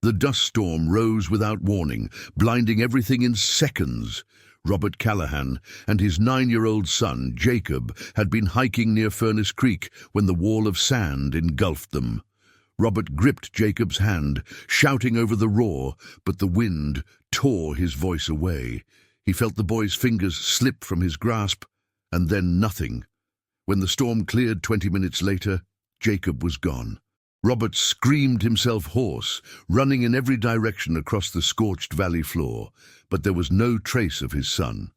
The dust storm rose without warning, blinding everything in seconds. Robert Callahan and his 9-year-old son, Jacob, had been hiking near Furnace Creek when the wall of sand engulfed them. Robert gripped Jacob's hand, shouting over the roar, but the wind tore his voice away. He felt the boy's fingers slip from his grasp, and then nothing. When the storm cleared 20 minutes later, Jacob was gone. Robert screamed himself hoarse, running in every direction across the scorched valley floor, but there was no trace of his son.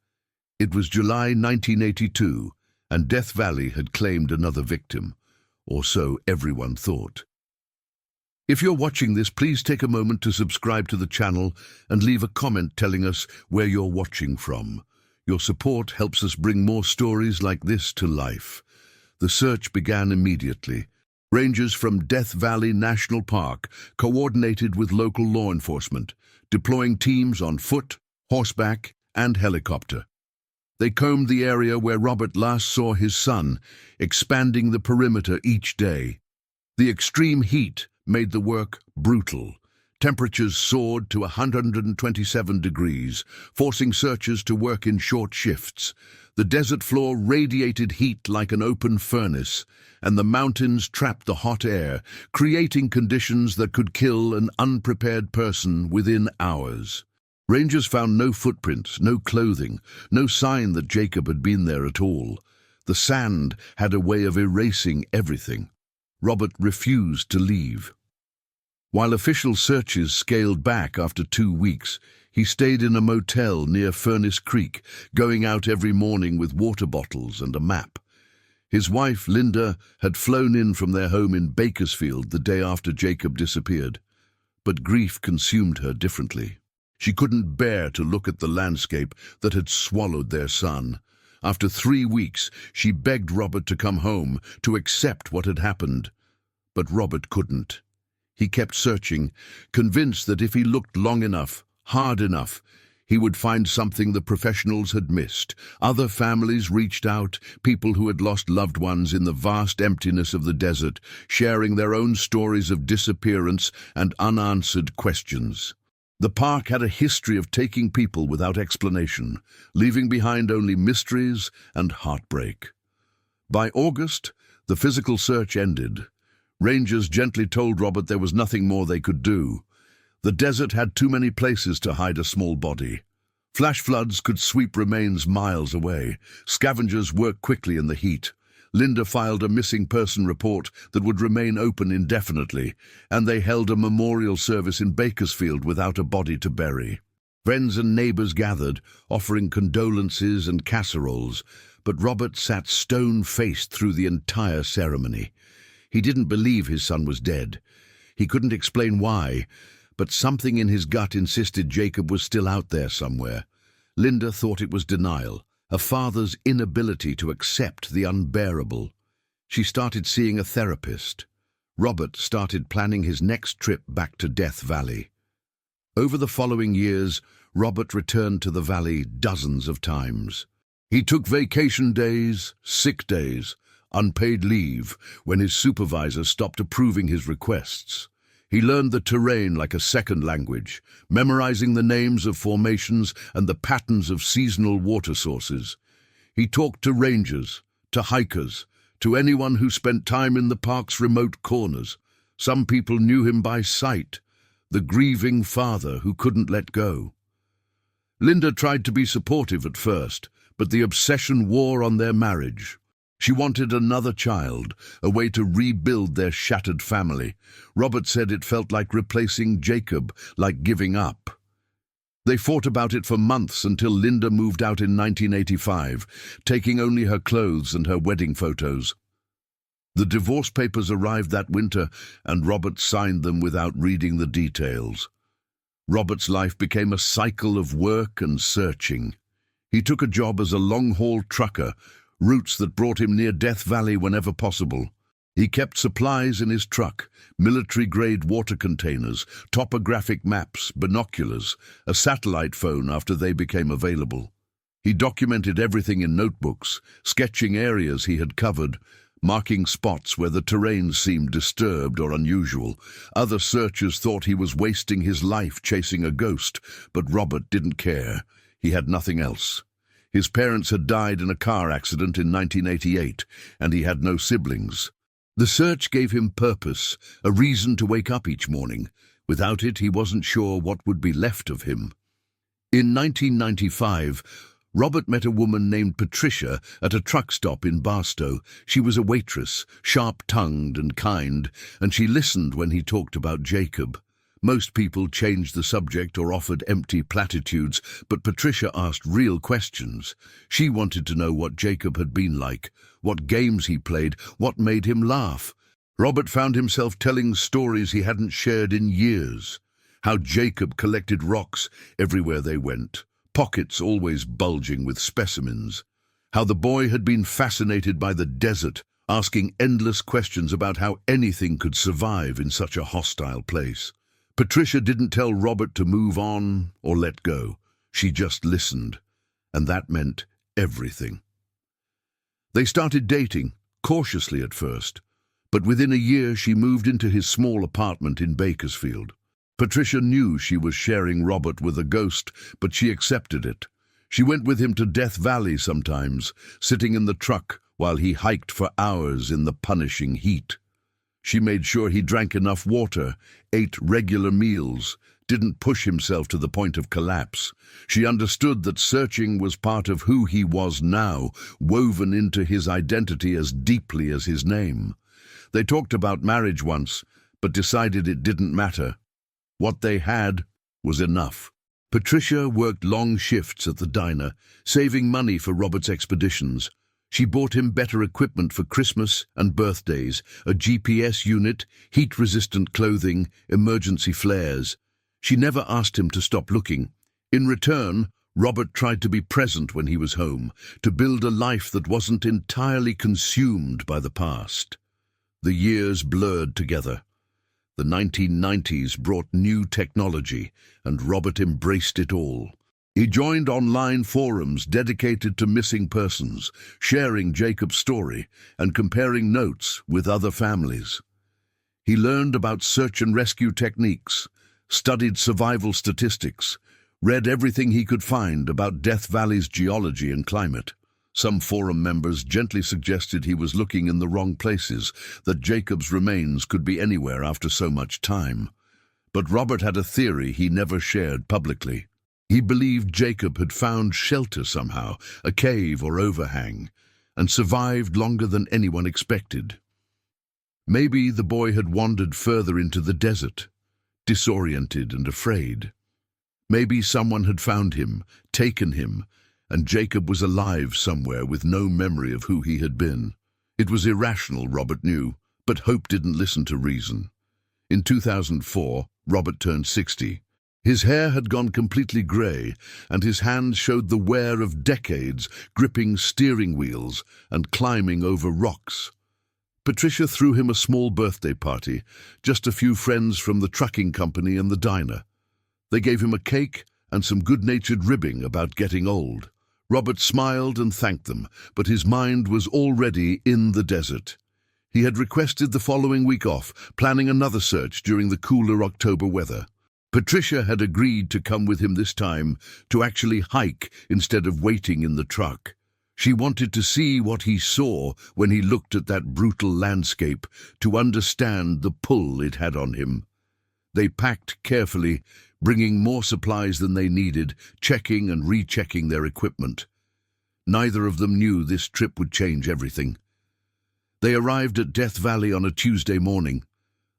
It was July 1982, and Death Valley had claimed another victim, or so everyone thought. If you're watching this, please take a moment to subscribe to the channel and leave a comment telling us where you're watching from. Your support helps us bring more stories like this to life. The search began immediately. Rangers from Death Valley National Park coordinated with local law enforcement, deploying teams on foot, horseback, and helicopter. They combed the area where Robert last saw his son, expanding the perimeter each day. The extreme heat made the work brutal. Temperatures soared to 127 degrees, forcing searchers to work in short shifts. The desert floor radiated heat like an open furnace, and the mountains trapped the hot air, creating conditions that could kill an unprepared person within hours. Rangers found no footprints, no clothing, no sign that Jacob had been there at all. The sand had a way of erasing everything. Robert refused to leave. While official searches scaled back after 2 weeks, he stayed in a motel near Furnace Creek, going out every morning with water bottles and a map. His wife, Linda, had flown in from their home in Bakersfield the day after Jacob disappeared. But grief consumed her differently. She couldn't bear to look at the landscape that had swallowed their son. After 3 weeks, she begged Robert to come home, to accept what had happened. But Robert couldn't. He kept searching, convinced that if he looked long enough, hard enough, he would find something the professionals had missed. Other families reached out, people who had lost loved ones in the vast emptiness of the desert, sharing their own stories of disappearance and unanswered questions. The park had a history of taking people without explanation, leaving behind only mysteries and heartbreak. By August, the physical search ended. Rangers gently told Robert there was nothing more they could do. The desert had too many places to hide a small body. Flash floods could sweep remains miles away. Scavengers worked quickly in the heat. Linda filed a missing person report that would remain open indefinitely, and they held a memorial service in Bakersfield without a body to bury. Friends and neighbors gathered, offering condolences and casseroles, but Robert sat stone-faced through the entire ceremony. He didn't believe his son was dead. He couldn't explain why, but something in his gut insisted Jacob was still out there somewhere. Linda thought it was denial, a father's inability to accept the unbearable. She started seeing a therapist. Robert started planning his next trip back to Death Valley. Over the following years, Robert returned to the valley dozens of times. He took vacation days, sick days, unpaid leave when his supervisor stopped approving his requests. He learned the terrain like a second language, memorizing the names of formations and the patterns of seasonal water sources. He talked to rangers, to hikers, to anyone who spent time in the park's remote corners. Some people knew him by sight, the grieving father who couldn't let go. Linda tried to be supportive at first, but the obsession wore on their marriage. She wanted another child, a way to rebuild their shattered family. Robert said it felt like replacing Jacob, like giving up. They fought about it for months until Linda moved out in 1985, taking only her clothes and her wedding photos. The divorce papers arrived that winter, and Robert signed them without reading the details. Robert's life became a cycle of work and searching. He took a job as a long-haul trucker, routes that brought him near Death Valley whenever possible. He kept supplies in his truck, military-grade water containers, topographic maps, binoculars, a satellite phone after they became available. He documented everything in notebooks, sketching areas he had covered, marking spots where the terrain seemed disturbed or unusual. Other searchers thought he was wasting his life chasing a ghost, but Robert didn't care. He had nothing else. His parents had died in a car accident in 1988, and he had no siblings. The search gave him purpose, a reason to wake up each morning. Without it, he wasn't sure what would be left of him. In 1995, Robert met a woman named Patricia at a truck stop in Barstow. She was a waitress, sharp-tongued and kind, and she listened when he talked about Jacob. Most people changed the subject or offered empty platitudes, but Patricia asked real questions. She wanted to know what Jacob had been like, what games he played, what made him laugh. Robert found himself telling stories he hadn't shared in years. How Jacob collected rocks everywhere they went, pockets always bulging with specimens. How the boy had been fascinated by the desert, asking endless questions about how anything could survive in such a hostile place. Patricia didn't tell Robert to move on or let go. She just listened, and that meant everything. They started dating, cautiously at first, but within a year she moved into his small apartment in Bakersfield. Patricia knew she was sharing Robert with a ghost, but she accepted it. She went with him to Death Valley sometimes, sitting in the truck while he hiked for hours in the punishing heat. She made sure he drank enough water, ate regular meals, didn't push himself to the point of collapse. She understood that searching was part of who he was now, woven into his identity as deeply as his name. They talked about marriage once, but decided it didn't matter. What they had was enough. Patricia worked long shifts at the diner, saving money for Robert's expeditions. She bought him better equipment for Christmas and birthdays, a GPS unit, heat-resistant clothing, emergency flares. She never asked him to stop looking. In return, Robert tried to be present when he was home, to build a life that wasn't entirely consumed by the past. The years blurred together. The 1990s brought new technology, and Robert embraced it all. He joined online forums dedicated to missing persons, sharing Jacob's story and comparing notes with other families. He learned about search and rescue techniques, studied survival statistics, read everything he could find about Death Valley's geology and climate. Some forum members gently suggested he was looking in the wrong places, that Jacob's remains could be anywhere after so much time. But Robert had a theory he never shared publicly. He believed Jacob had found shelter somehow, a cave or overhang, and survived longer than anyone expected. Maybe the boy had wandered further into the desert, disoriented and afraid. Maybe someone had found him, taken him, and Jacob was alive somewhere with no memory of who he had been. It was irrational, Robert knew, but hope didn't listen to reason. In 2004, Robert turned 60. His hair had gone completely grey, and his hands showed the wear of decades gripping steering wheels and climbing over rocks. Patricia threw him a small birthday party, just a few friends from the trucking company and the diner. They gave him a cake and some good-natured ribbing about getting old. Robert smiled and thanked them, but his mind was already in the desert. He had requested the following week off, planning another search during the cooler October weather. Patricia had agreed to come with him this time, to actually hike instead of waiting in the truck. She wanted to see what he saw when he looked at that brutal landscape, to understand the pull it had on him. They packed carefully, bringing more supplies than they needed, checking and rechecking their equipment. Neither of them knew this trip would change everything. They arrived at Death Valley on a Tuesday morning.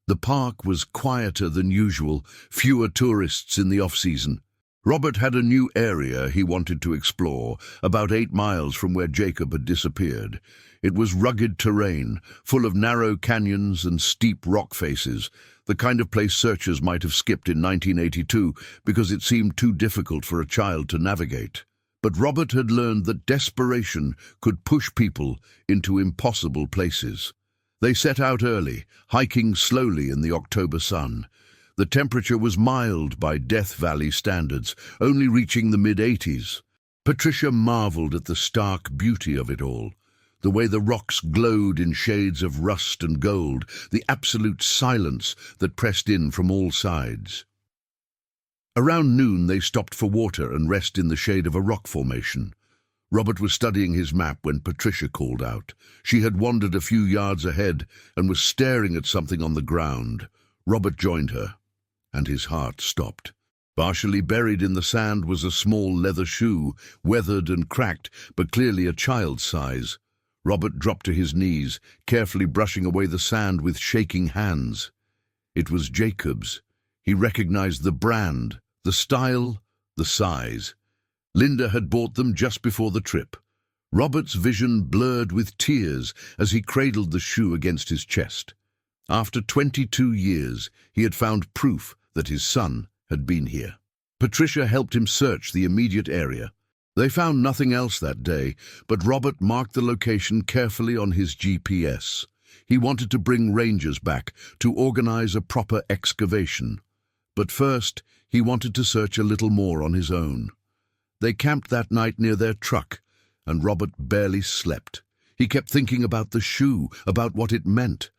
The park was quieter than usual, fewer tourists in the off-season. Robert had a new area he wanted to explore, about 8 miles from where Jacob had disappeared. It was rugged terrain, full of narrow canyons and steep rock faces, the kind of place searchers might have skipped in 1982 because it seemed too difficult for a child to navigate. But Robert had learned that desperation could push people into impossible places. They set out early, hiking slowly in the October sun. The temperature was mild by Death Valley standards, only reaching the mid-80s. Patricia marveled at the stark beauty of it all. The way the rocks glowed in shades of rust and gold, the absolute silence that pressed in from all sides. Around noon they stopped for water and rest in the shade of a rock formation. Robert was studying his map when Patricia called out. She had wandered a few yards ahead and was staring at something on the ground. Robert joined her, and his heart stopped. Partially buried in the sand was a small leather shoe, weathered and cracked, but clearly a child's size. Robert dropped to his knees, carefully brushing away the sand with shaking hands. It was Jacob's. He recognized the brand, the style, the size. Linda had bought them just before the trip. Robert's vision blurred with tears as he cradled the shoe against his chest. After 22 years, he had found proof that his son had been here. Patricia helped him search the immediate area. They found nothing else that day, but Robert marked the location carefully on his GPS. He wanted to bring rangers back to organize a proper excavation. But first, he wanted to search a little more on his own. They camped that night near their truck, and Robert barely slept. He kept thinking about the shoe, about what it meant.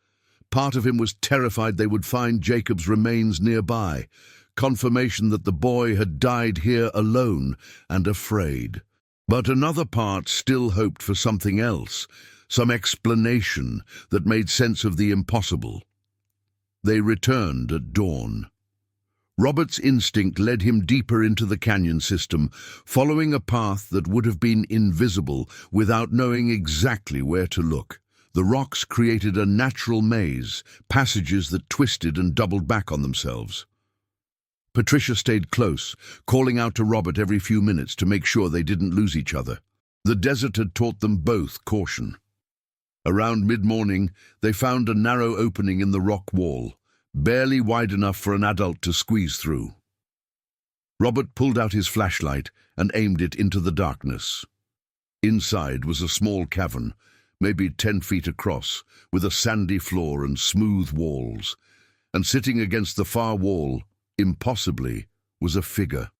Part of him was terrified they would find Jacob's remains nearby, confirmation that the boy had died here alone and afraid. But another part still hoped for something else, some explanation that made sense of the impossible. They returned at dawn. Robert's instinct led him deeper into the canyon system, following a path that would have been invisible without knowing exactly where to look. The rocks created a natural maze, passages that twisted and doubled back on themselves. Patricia stayed close, calling out to Robert every few minutes to make sure they didn't lose each other. The desert had taught them both caution. Around mid-morning, they found a narrow opening in the rock wall, barely wide enough for an adult to squeeze through. Robert pulled out his flashlight and aimed it into the darkness. Inside was a small cavern, maybe 10 feet across, with a sandy floor and smooth walls. And sitting against the far wall, impossibly, was a figure.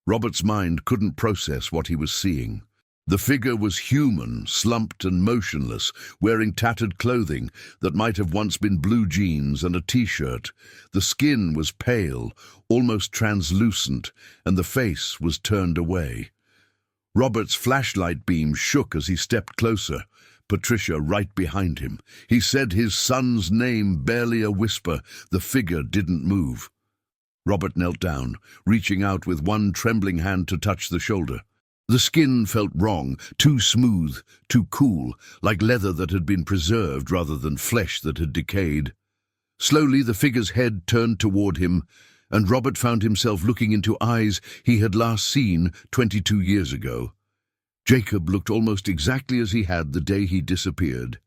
Robert's mind couldn't process what he was seeing. The figure was human, slumped and motionless, wearing tattered clothing that might have once been blue jeans and a t-shirt. The skin was pale, almost translucent, and the face was turned away. Robert's flashlight beam shook as he stepped closer, Patricia right behind him. He said his son's name, barely a whisper. The figure didn't move. Robert knelt down, reaching out with one trembling hand to touch the shoulder. The skin felt wrong, too smooth, too cool, like leather that had been preserved rather than flesh that had decayed. Slowly the figure's head turned toward him, and Robert found himself looking into eyes he had last seen 22 years ago. Jacob looked almost exactly as he had the day he disappeared.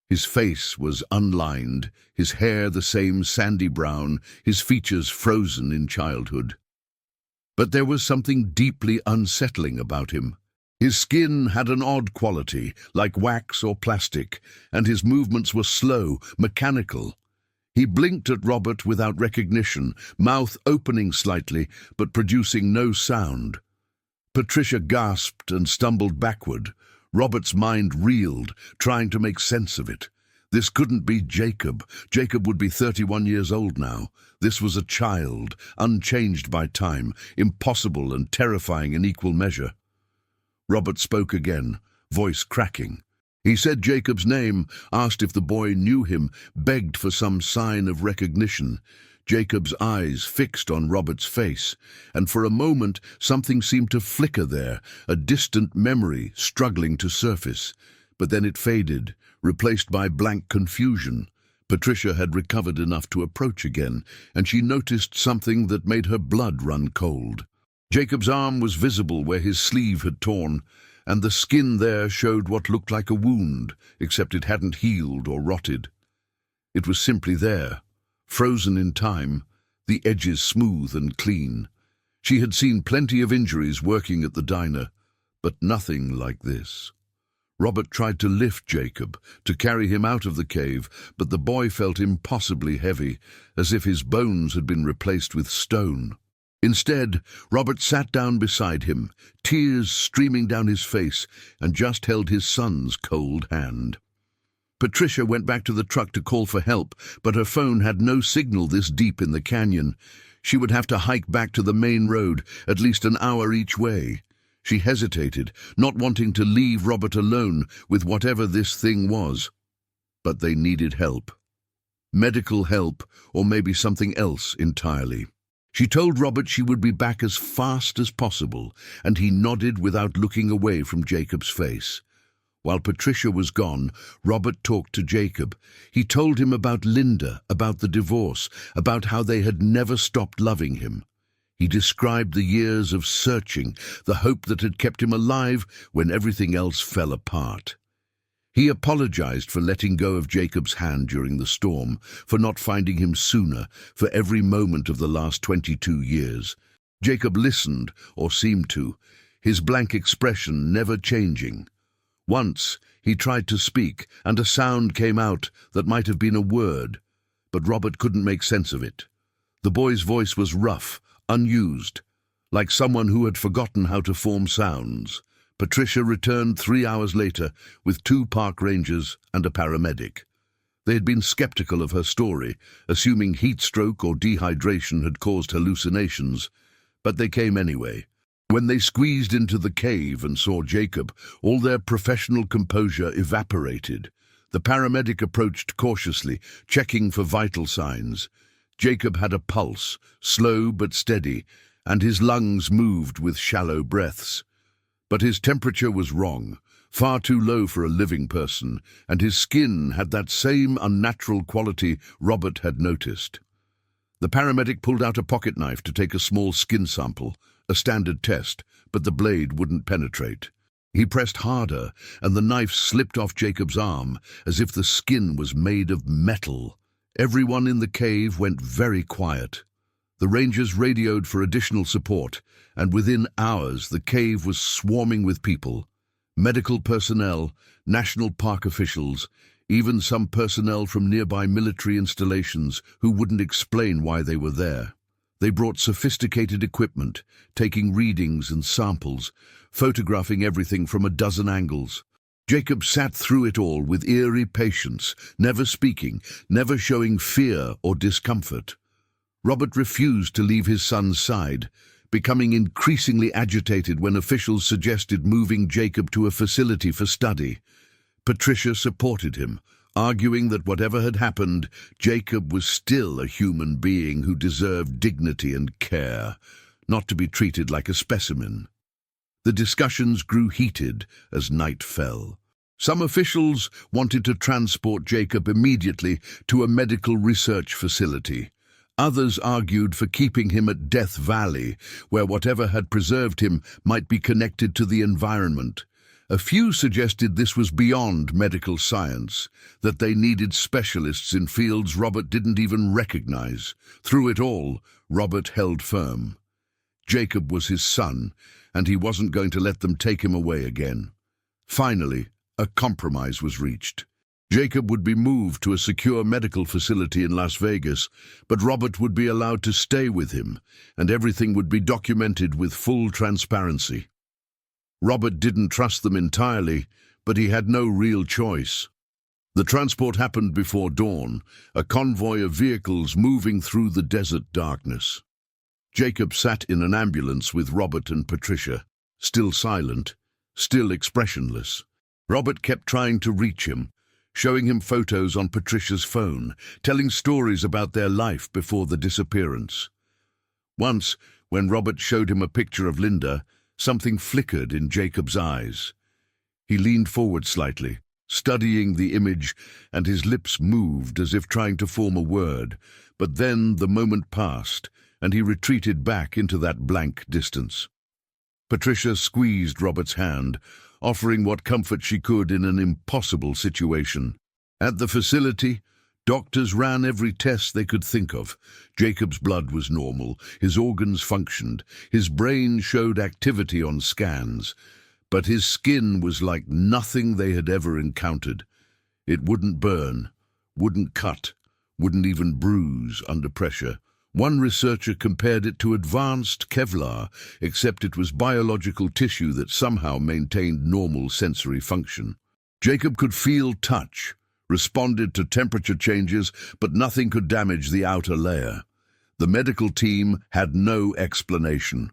His face was unlined, his hair the same sandy brown, his features frozen in childhood. But there was something deeply unsettling about him. His skin had an odd quality, like wax or plastic, and his movements were slow, mechanical. He blinked at Robert without recognition, mouth opening slightly, but producing no sound. Patricia gasped and stumbled backward. Robert's mind reeled, trying to make sense of it. This couldn't be Jacob. Jacob would be 31 years old now. This was a child, unchanged by time, impossible and terrifying in equal measure. Robert spoke again, voice cracking. He said Jacob's name, asked if the boy knew him, begged for some sign of recognition. Jacob's eyes fixed on Robert's face, and for a moment something seemed to flicker there, a distant memory struggling to surface. But then it faded, replaced by blank confusion. Patricia had recovered enough to approach again, and she noticed something that made her blood run cold. Jacob's arm was visible where his sleeve had torn, and the skin there showed what looked like a wound, except it hadn't healed or rotted. It was simply there, frozen in time, the edges smooth and clean. She had seen plenty of injuries working at the diner, but nothing like this. Robert tried to lift Jacob, to carry him out of the cave, but the boy felt impossibly heavy, as if his bones had been replaced with stone. Instead, Robert sat down beside him, tears streaming down his face, and just held his son's cold hand. Patricia went back to the truck to call for help, but her phone had no signal this deep in the canyon. She would have to hike back to the main road, at least an hour each way. She hesitated, not wanting to leave Robert alone with whatever this thing was. But they needed help. Medical help, or maybe something else entirely. She told Robert she would be back as fast as possible, and he nodded without looking away from Jacob's face. While Patricia was gone, Robert talked to Jacob. He told him about Linda, about the divorce, about how they had never stopped loving him. He described the years of searching, the hope that had kept him alive when everything else fell apart. He apologized for letting go of Jacob's hand during the storm, for not finding him sooner, for every moment of the last 22 years. Jacob listened, or seemed to, his blank expression never changing. Once, he tried to speak, and a sound came out that might have been a word, but Robert couldn't make sense of it. The boy's voice was rough, unused, like someone who had forgotten how to form sounds. Patricia returned 3 hours later with 2 park rangers and a paramedic. They had been skeptical of her story, assuming heat stroke or dehydration had caused hallucinations, but they came anyway. When they squeezed into the cave and saw Jacob, all their professional composure evaporated. The paramedic approached cautiously, checking for vital signs. Jacob had a pulse, slow but steady, and his lungs moved with shallow breaths. But his temperature was wrong, far too low for a living person, and his skin had that same unnatural quality Robert had noticed. The paramedic pulled out a pocket knife to take a small skin sample, a standard test, but the blade wouldn't penetrate. He pressed harder, and the knife slipped off Jacob's arm, as if the skin was made of metal. Everyone in the cave went very quiet. The rangers radioed for additional support, and within hours the cave was swarming with people. Medical personnel, national park officials, even some personnel from nearby military installations who wouldn't explain why they were there. They brought sophisticated equipment, taking readings and samples, photographing everything from a dozen angles. Jacob sat through it all with eerie patience, never speaking, never showing fear or discomfort. Robert refused to leave his son's side, becoming increasingly agitated when officials suggested moving Jacob to a facility for study. Patricia supported him, arguing that whatever had happened, Jacob was still a human being who deserved dignity and care, not to be treated like a specimen. The discussions grew heated as night fell. Some officials wanted to transport Jacob immediately to a medical research facility. Others argued for keeping him at Death Valley, where whatever had preserved him might be connected to the environment. A few suggested this was beyond medical science, that they needed specialists in fields Robert didn't even recognize. Through it all, Robert held firm. Jacob was his son, and he wasn't going to let them take him away again. Finally, a compromise was reached. Jacob would be moved to a secure medical facility in Las Vegas, but Robert would be allowed to stay with him, and everything would be documented with full transparency. Robert didn't trust them entirely, but he had no real choice. The transport happened before dawn, a convoy of vehicles moving through the desert darkness. Jacob sat in an ambulance with Robert and Patricia, still silent, still expressionless. Robert kept trying to reach him, showing him photos on Patricia's phone, telling stories about their life before the disappearance. Once, when Robert showed him a picture of Linda, something flickered in Jacob's eyes. He leaned forward slightly, studying the image, and his lips moved as if trying to form a word. But then the moment passed, and he retreated back into that blank distance. Patricia squeezed Robert's hand, offering what comfort she could in an impossible situation. At the facility, doctors ran every test they could think of. Jacob's blood was normal, his organs functioned, his brain showed activity on scans, but his skin was like nothing they had ever encountered. It wouldn't burn, wouldn't cut, wouldn't even bruise under pressure. One researcher compared it to advanced Kevlar, except it was biological tissue that somehow maintained normal sensory function. Jacob could feel touch, responded to temperature changes, but nothing could damage the outer layer. The medical team had no explanation.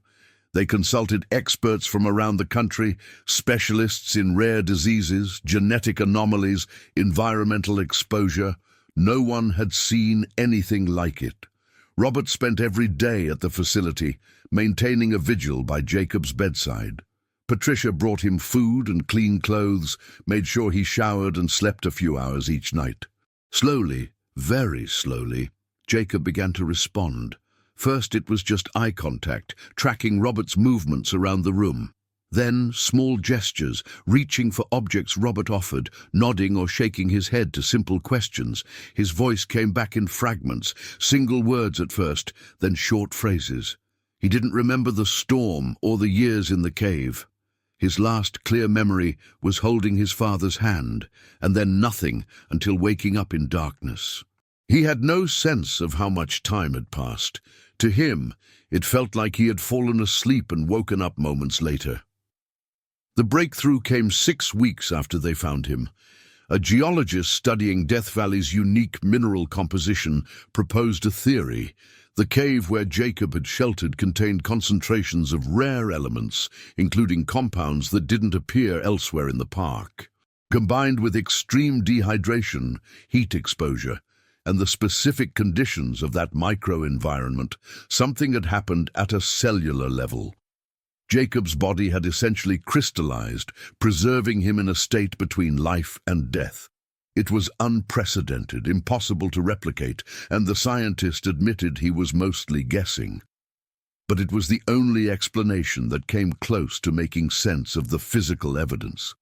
They consulted experts from around the country, specialists in rare diseases, genetic anomalies, environmental exposure. No one had seen anything like it. Robert spent every day at the facility, maintaining a vigil by Jacob's bedside. Patricia brought him food and clean clothes, made sure he showered and slept a few hours each night. Slowly, very slowly, Jacob began to respond. First it was just eye contact, tracking Robert's movements around the room. Then small gestures, reaching for objects Robert offered, nodding or shaking his head to simple questions. His voice came back in fragments, single words at first, then short phrases. He didn't remember the storm or the years in the cave. His last clear memory was holding his father's hand, and then nothing until waking up in darkness. He had no sense of how much time had passed. To him, it felt like he had fallen asleep and woken up moments later. The breakthrough came 6 weeks after they found him. A geologist studying Death Valley's unique mineral composition proposed a theory. The cave where Jacob had sheltered contained concentrations of rare elements, including compounds that didn't appear elsewhere in the park. Combined with extreme dehydration, heat exposure, and the specific conditions of that microenvironment, something had happened at a cellular level. Jacob's body had essentially crystallized, preserving him in a state between life and death. It was unprecedented, impossible to replicate, and the scientist admitted he was mostly guessing. But it was the only explanation that came close to making sense of the physical evidence.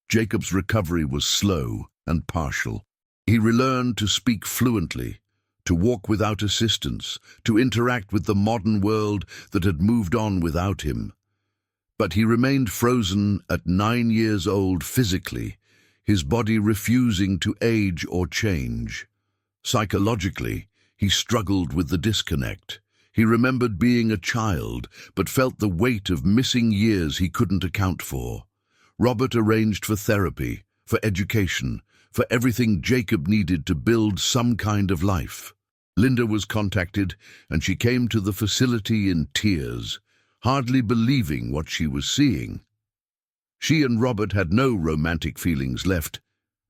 Jacob's recovery was slow and partial. He relearned to speak fluently, to walk without assistance, to interact with the modern world that had moved on without him. But he remained frozen at 9 years old physically, his body refusing to age or change. Psychologically, he struggled with the disconnect. He remembered being a child, but felt the weight of missing years he couldn't account for. Robert arranged for therapy, for education, for everything Jacob needed to build some kind of life. Linda was contacted, and she came to the facility in tears, hardly believing what she was seeing. She and Robert had no romantic feelings left,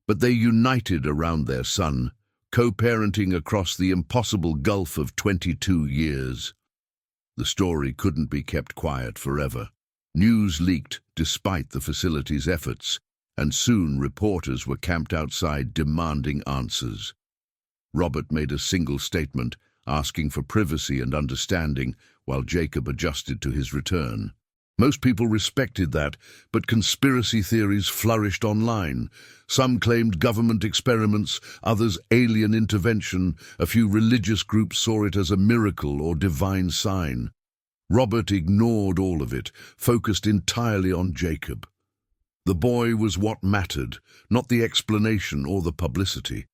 but they united around their son, co-parenting across the impossible gulf of 22 years. The story couldn't be kept quiet forever. News leaked despite the facility's efforts, and soon reporters were camped outside demanding answers. Robert made a single statement, asking for privacy and understanding while Jacob adjusted to his return. Most people respected that, but conspiracy theories flourished online. Some claimed government experiments, others alien intervention. A few religious groups saw it as a miracle or divine sign. Robert ignored all of it, focused entirely on Jacob. The boy was what mattered, not the explanation or the publicity.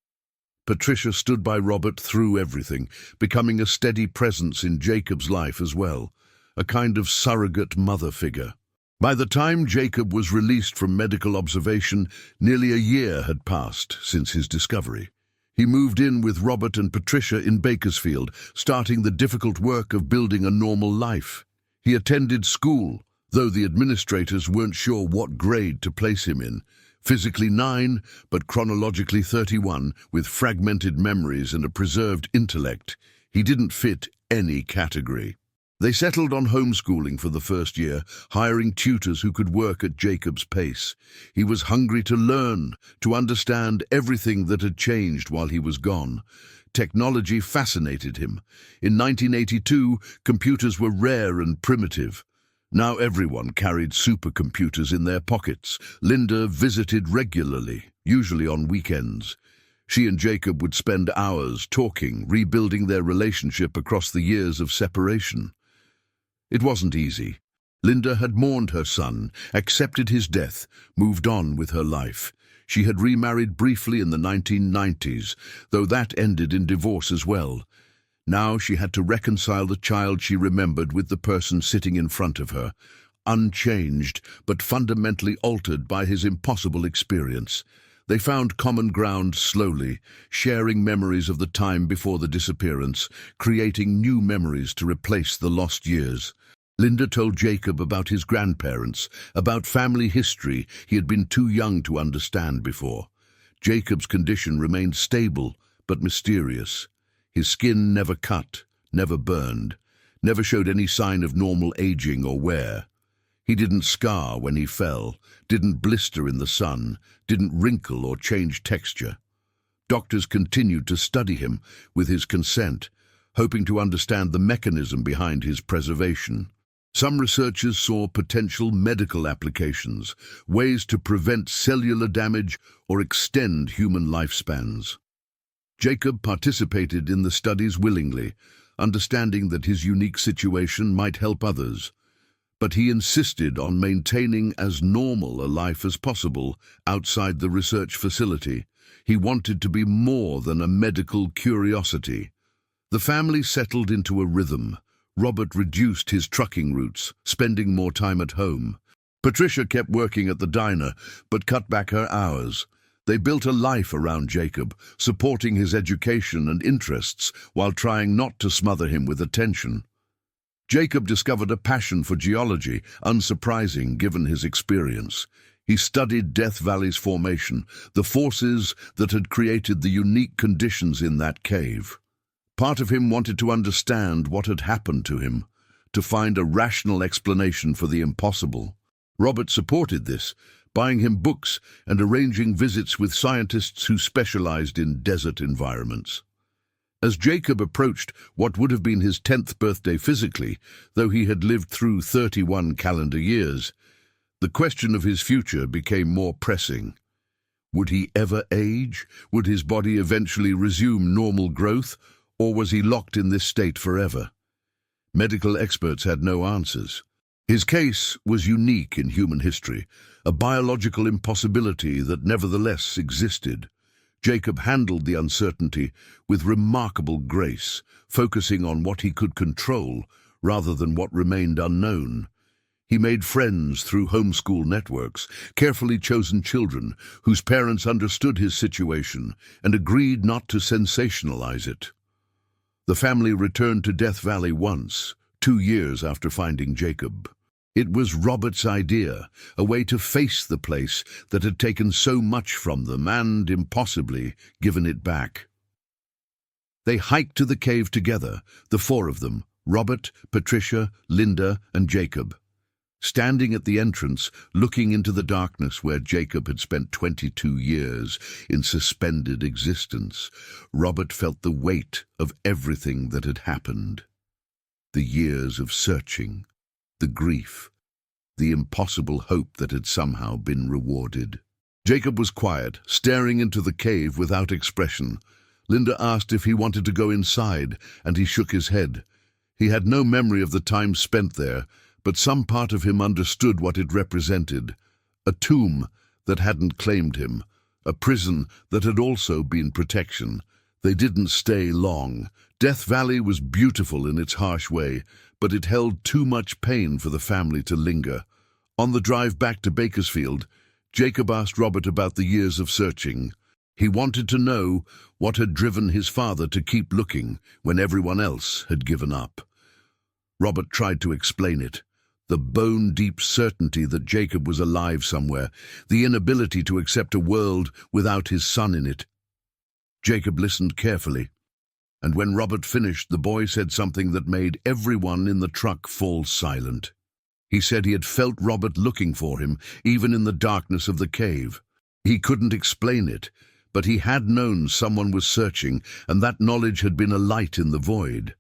Patricia stood by Robert through everything, becoming a steady presence in Jacob's life as well, a kind of surrogate mother figure. By the time Jacob was released from medical observation, nearly a year had passed since his discovery. He moved in with Robert and Patricia in Bakersfield, starting the difficult work of building a normal life. He attended school, though the administrators weren't sure what grade to place him in. Physically 9, but chronologically 31, with fragmented memories and a preserved intellect. He didn't fit any category. They settled on homeschooling for the first year, hiring tutors who could work at Jacob's pace. He was hungry to learn, to understand everything that had changed while he was gone. Technology fascinated him. In 1982, computers were rare and primitive. Now everyone carried supercomputers in their pockets. Linda visited regularly, usually on weekends. She and Jacob would spend hours talking, rebuilding their relationship across the years of separation. It wasn't easy. Linda had mourned her son, accepted his death, moved on with her life. She had remarried briefly in the 1990s, though that ended in divorce as well. Now she had to reconcile the child she remembered with the person sitting in front of her, unchanged but fundamentally altered by his impossible experience. They found common ground slowly, sharing memories of the time before the disappearance, creating new memories to replace the lost years. Linda told Jacob about his grandparents, about family history he had been too young to understand before. Jacob's condition remained stable but mysterious. His skin never cut, never burned, never showed any sign of normal aging or wear. He didn't scar when he fell, didn't blister in the sun, didn't wrinkle or change texture. Doctors continued to study him with his consent, hoping to understand the mechanism behind his preservation. Some researchers saw potential medical applications, ways to prevent cellular damage or extend human lifespans. Jacob participated in the studies willingly, understanding that his unique situation might help others. But he insisted on maintaining as normal a life as possible outside the research facility. He wanted to be more than a medical curiosity. The family settled into a rhythm. Robert reduced his trucking routes, spending more time at home. Patricia kept working at the diner, but cut back her hours. They built a life around Jacob, supporting his education and interests while trying not to smother him with attention. Jacob discovered a passion for geology, unsurprising given his experience. He studied Death Valley's formation, the forces that had created the unique conditions in that cave. Part of him wanted to understand what had happened to him, to find a rational explanation for the impossible. Robert supported this, buying him books and arranging visits with scientists who specialized in desert environments. As Jacob approached what would have been his 10th birthday physically, though he had lived through 31 calendar years, the question of his future became more pressing. Would he ever age? Would his body eventually resume normal growth? Or was he locked in this state forever? Medical experts had no answers. His case was unique in human history, a biological impossibility that nevertheless existed. Jacob handled the uncertainty with remarkable grace, focusing on what he could control rather than what remained unknown. He made friends through homeschool networks, carefully chosen children whose parents understood his situation and agreed not to sensationalize it. The family returned to Death Valley once, 2 years after finding Jacob. It was Robert's idea, a way to face the place that had taken so much from them and, impossibly, given it back. They hiked to the cave together, the 4 of them, Robert, Patricia, Linda, and Jacob. Standing at the entrance, looking into the darkness where Jacob had spent 22 years in suspended existence, Robert felt the weight of everything that had happened. The years of searching, the grief, the impossible hope that had somehow been rewarded. Jacob was quiet, staring into the cave without expression. Linda asked if he wanted to go inside, and he shook his head. He had no memory of the time spent there, but some part of him understood what it represented. A tomb that hadn't claimed him, a prison that had also been protection. They didn't stay long. Death Valley was beautiful in its harsh way, but it held too much pain for the family to linger. On the drive back to Bakersfield, Jacob asked Robert about the years of searching. He wanted to know what had driven his father to keep looking when everyone else had given up. Robert tried to explain it. The bone-deep certainty that Jacob was alive somewhere, the inability to accept a world without his son in it. Jacob listened carefully, and when Robert finished, the boy said something that made everyone in the truck fall silent. He said he had felt Robert looking for him, even in the darkness of the cave. He couldn't explain it, but he had known someone was searching, and that knowledge had been a light in the void.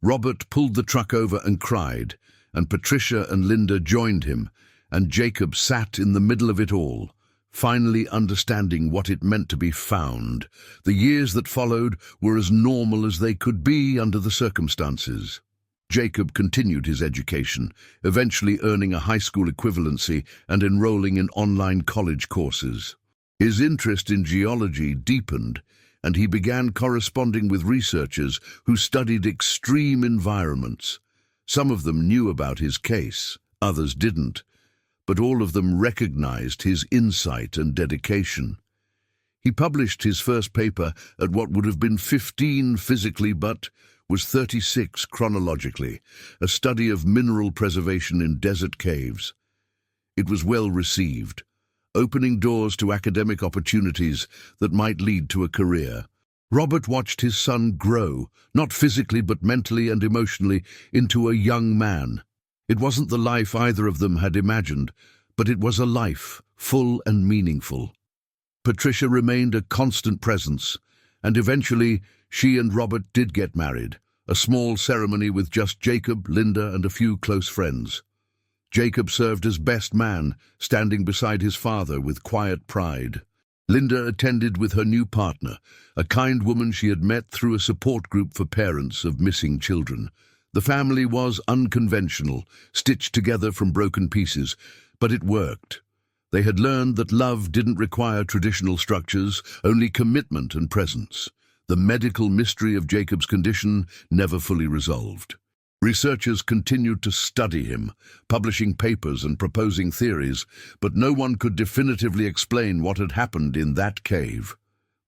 Robert pulled the truck over and cried, and Patricia and Linda joined him, and Jacob sat in the middle of it all, finally understanding what it meant to be found. The years that followed were as normal as they could be under the circumstances. Jacob continued his education, eventually earning a high school equivalency and enrolling in online college courses. His interest in geology deepened, and he began corresponding with researchers who studied extreme environments. Some of them knew about his case, others didn't, but all of them recognized his insight and dedication. He published his first paper at what would have been 15 physically but was 36 chronologically, a study of mineral preservation in desert caves. It was well received, opening doors to academic opportunities that might lead to a career. Robert watched his son grow, not physically but mentally and emotionally, into a young man. It wasn't the life either of them had imagined, but it was a life, full and meaningful. Patricia remained a constant presence, and eventually she and Robert did get married, a small ceremony with just Jacob, Linda, and a few close friends. Jacob served as best man, standing beside his father with quiet pride. Linda attended with her new partner, a kind woman she had met through a support group for parents of missing children. The family was unconventional, stitched together from broken pieces, but it worked. They had learned that love didn't require traditional structures, only commitment and presence. The medical mystery of Jacob's condition never fully resolved. Researchers continued to study him, publishing papers and proposing theories, but no one could definitively explain what had happened in that cave.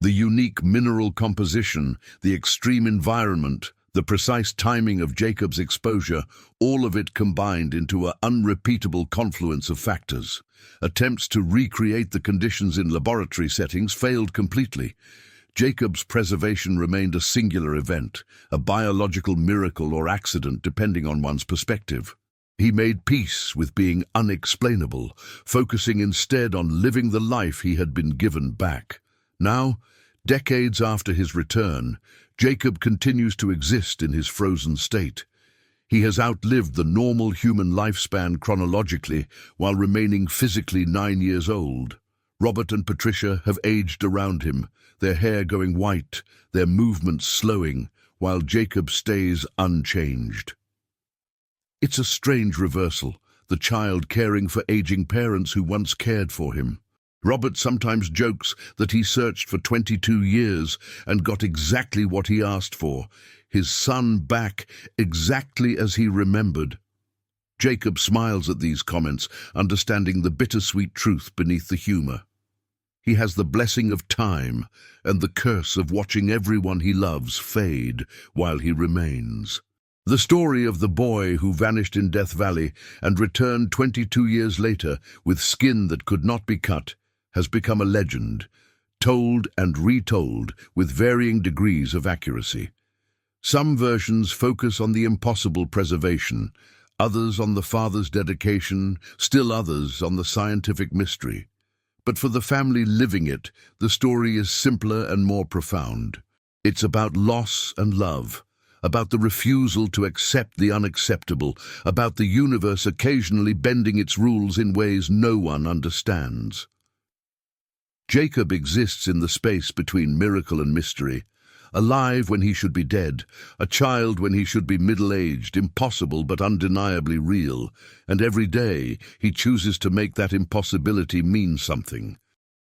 The unique mineral composition, the extreme environment, the precise timing of Jacob's exposure, all of it combined into an unrepeatable confluence of factors. Attempts to recreate the conditions in laboratory settings failed completely. Jacob's preservation remained a singular event, a biological miracle or accident depending on one's perspective. He made peace with being unexplainable, focusing instead on living the life he had been given back. Now, decades after his return, Jacob continues to exist in his frozen state. He has outlived the normal human lifespan chronologically while remaining physically 9 years old. Robert and Patricia have aged around him, their hair going white, their movements slowing, while Jacob stays unchanged. It's a strange reversal, the child caring for aging parents who once cared for him. Robert sometimes jokes that he searched for 22 years and got exactly what he asked for, his son back exactly as he remembered. Jacob smiles at these comments, understanding the bittersweet truth beneath the humor. He has the blessing of time and the curse of watching everyone he loves fade while he remains. The story of the boy who vanished in Death Valley and returned 22 years later with skin that could not be cut has become a legend, told and retold with varying degrees of accuracy. Some versions focus on the impossible preservation, others on the father's dedication, still others on the scientific mystery. But for the family living it, the story is simpler and more profound. It's about loss and love, about the refusal to accept the unacceptable, about the universe occasionally bending its rules in ways no one understands. Jacob exists in the space between miracle and mystery, alive when he should be dead, a child when he should be middle-aged, impossible but undeniably real, and every day he chooses to make that impossibility mean something.